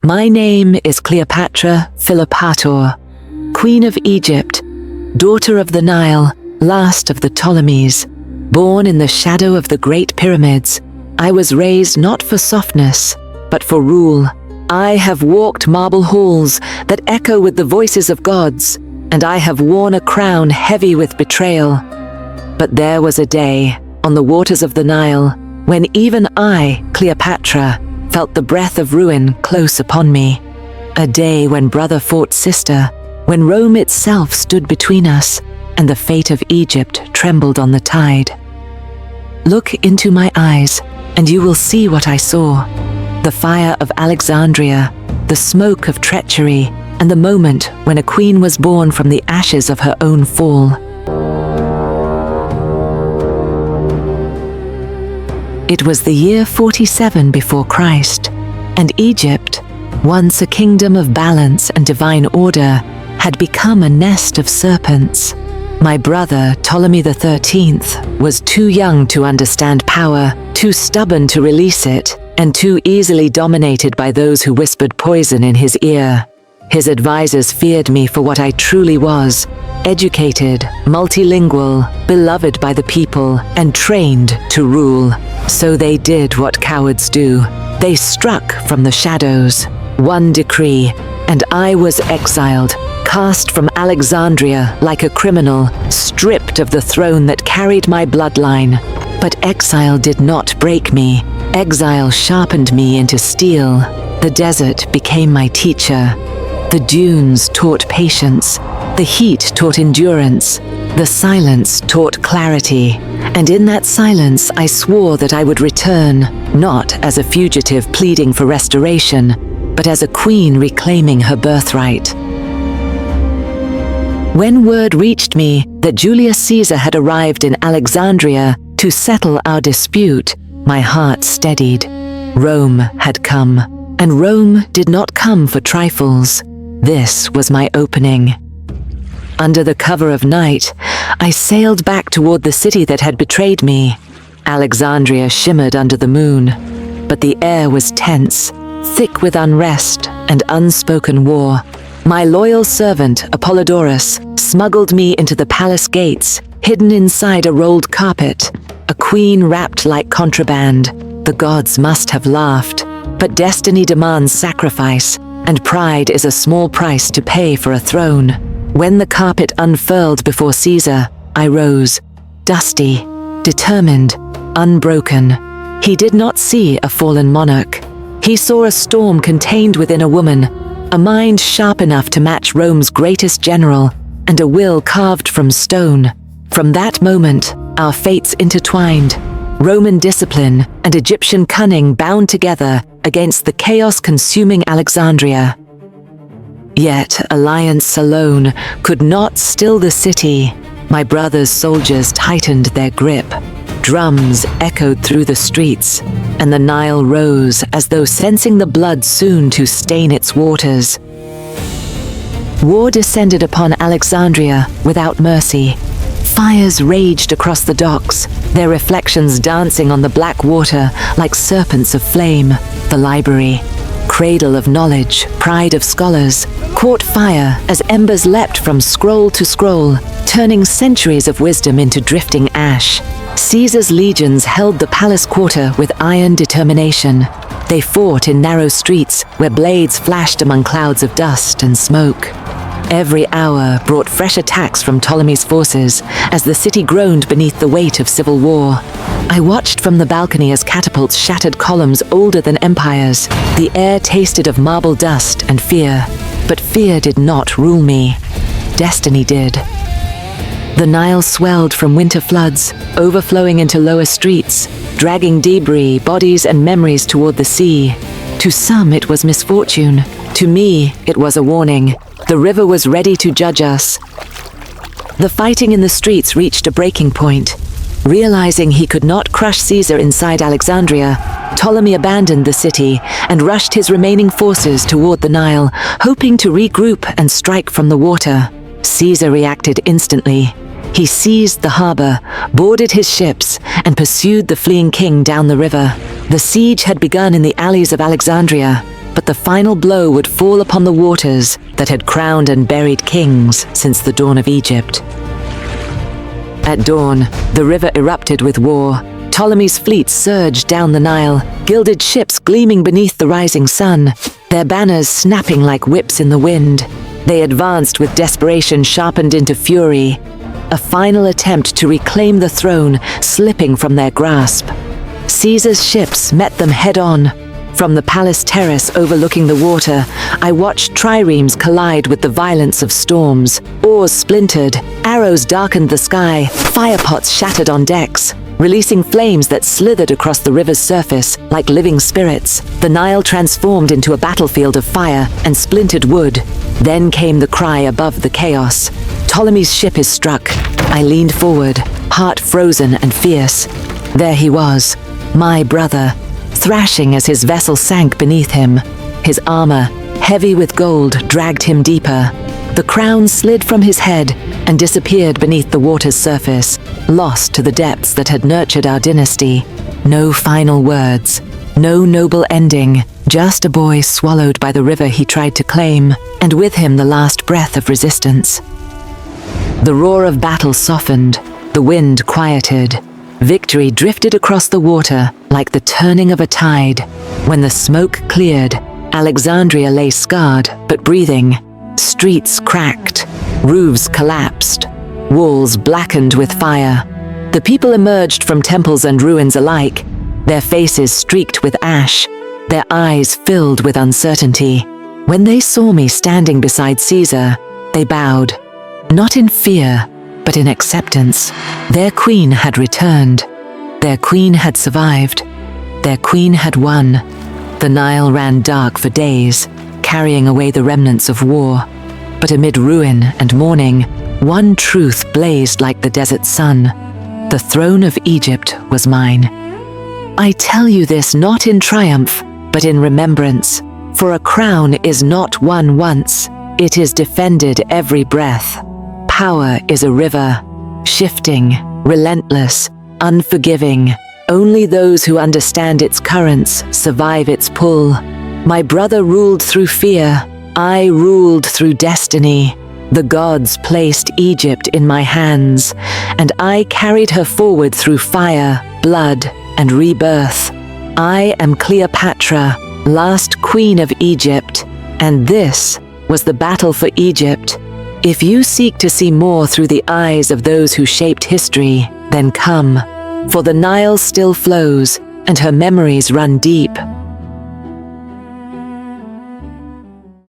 My name is Cleopatra Philopator, Queen of Egypt, daughter of the Nile, last of the Ptolemies. Born in the shadow of the Great Pyramids, I was raised not for softness, but for rule. I have walked marble halls that echo with the voices of gods, and I have worn a crown heavy with betrayal. But there was a day, on the waters of the Nile, when even I, Cleopatra, felt the breath of ruin close upon me. A day when brother fought sister, when Rome itself stood between us, and the fate of Egypt trembled on the tide. Look into my eyes, and you will see what I saw. The fire of Alexandria, the smoke of treachery, and the moment when a queen was born from the ashes of her own fall. It was the year 47 before Christ, and Egypt, once a kingdom of balance and divine order, had become a nest of serpents. My brother, Ptolemy XIII, was too young to understand power, too stubborn to release it, and too easily dominated by those who whispered poison in his ear. His advisors feared me for what I truly was: educated, multilingual, beloved by the people, and trained to rule. So they did what cowards do. They struck from the shadows. One decree, and I was exiled, cast from Alexandria like a criminal, stripped of the throne that carried my bloodline. But exile did not break me. Exile sharpened me into steel. The desert became my teacher. The dunes taught patience. The heat taught endurance. The silence taught clarity. And in that silence, I swore that I would return, not as a fugitive pleading for restoration, but as a queen reclaiming her birthright. When word reached me that Julius Caesar had arrived in Alexandria to settle our dispute, my heart steadied. Rome had come, and Rome did not come for trifles. This was my opening. Under the cover of night, I sailed back toward the city that had betrayed me. Alexandria shimmered under the moon, but the air was tense, thick with unrest and unspoken war. My loyal servant, Apollodorus, smuggled me into the palace gates, hidden inside a rolled carpet. A queen wrapped like contraband. The gods must have laughed, but destiny demands sacrifice, and pride is a small price to pay for a throne. When the carpet unfurled before Caesar, I rose, dusty, determined, unbroken. He did not see a fallen monarch. He saw a storm contained within a woman, a mind sharp enough to match Rome's greatest general, and a will carved from stone. From that moment, our fates intertwined. Roman discipline and Egyptian cunning bound together against the chaos-consuming Alexandria. Yet alliance alone could not still the city. My brother's soldiers tightened their grip. Drums echoed through the streets, and the Nile rose as though sensing the blood soon to stain its waters. War descended upon Alexandria without mercy. Fires raged across the docks, their reflections dancing on the black water like serpents of flame. The library, cradle of knowledge, pride of scholars, caught fire as embers leapt from scroll to scroll, turning centuries of wisdom into drifting ash. Caesar's legions held the palace quarter with iron determination. They fought in narrow streets where blades flashed among clouds of dust and smoke. Every hour brought fresh attacks from Ptolemy's forces as the city groaned beneath the weight of civil war. I watched from the balcony as catapults shattered columns older than empires. The air tasted of marble dust and fear, but fear did not rule me. Destiny did. The Nile swelled from winter floods, overflowing into lower streets, dragging debris, bodies, and memories toward the sea. To some it was misfortune. To me, it was a warning. The river was ready to judge us. The fighting in the streets reached a breaking point. Realizing he could not crush Caesar inside Alexandria, Ptolemy abandoned the city and rushed his remaining forces toward the Nile, hoping to regroup and strike from the water. Caesar reacted instantly. He seized the harbor, boarded his ships, and pursued the fleeing king down the river. The siege had begun in the alleys of Alexandria, but the final blow would fall upon the waters that had crowned and buried kings since the dawn of Egypt. At dawn, the river erupted with war. Ptolemy's fleet surged down the Nile, gilded ships gleaming beneath the rising sun, their banners snapping like whips in the wind. They advanced with desperation sharpened into fury, a final attempt to reclaim the throne slipping from their grasp. Caesar's ships met them head-on. From the palace terrace overlooking the water, I watched triremes collide with the violence of storms. Oars splintered, arrows darkened the sky, firepots shattered on decks, releasing flames that slithered across the river's surface like living spirits. The Nile transformed into a battlefield of fire and splintered wood. Then came the cry above the chaos. Ptolemy's ship is struck. I leaned forward, heart frozen and fierce. There he was, my brother, thrashing as his vessel sank beneath him. His armor, heavy with gold, dragged him deeper. The crown slid from his head and disappeared beneath the water's surface, lost to the depths that had nurtured our dynasty. No final words, no noble ending, just a boy swallowed by the river he tried to claim, and with him the last breath of resistance. The roar of battle softened, the wind quieted. Victory drifted across the water like the turning of a tide. When the smoke cleared, Alexandria lay scarred but breathing. Streets cracked, roofs collapsed, walls blackened with fire. The people emerged from temples and ruins alike, their faces streaked with ash, their eyes filled with uncertainty. When they saw me standing beside Caesar, they bowed, not in fear, but in acceptance. Their queen had returned. Their queen had survived. Their queen had won. The Nile ran dark for days, carrying away the remnants of war. But amid ruin and mourning, one truth blazed like the desert sun. The throne of Egypt was mine. I tell you this not in triumph, but in remembrance. For a crown is not won once, it is defended every breath. Power is a river, shifting, relentless, unforgiving. Only those who understand its currents survive its pull. My brother ruled through fear, I ruled through destiny. The gods placed Egypt in my hands, and I carried her forward through fire, blood, and rebirth. I am Cleopatra, last queen of Egypt, and this was the battle for Egypt. If you seek to see more through the eyes of those who shaped history, then come, for the Nile still flows, and her memories run deep.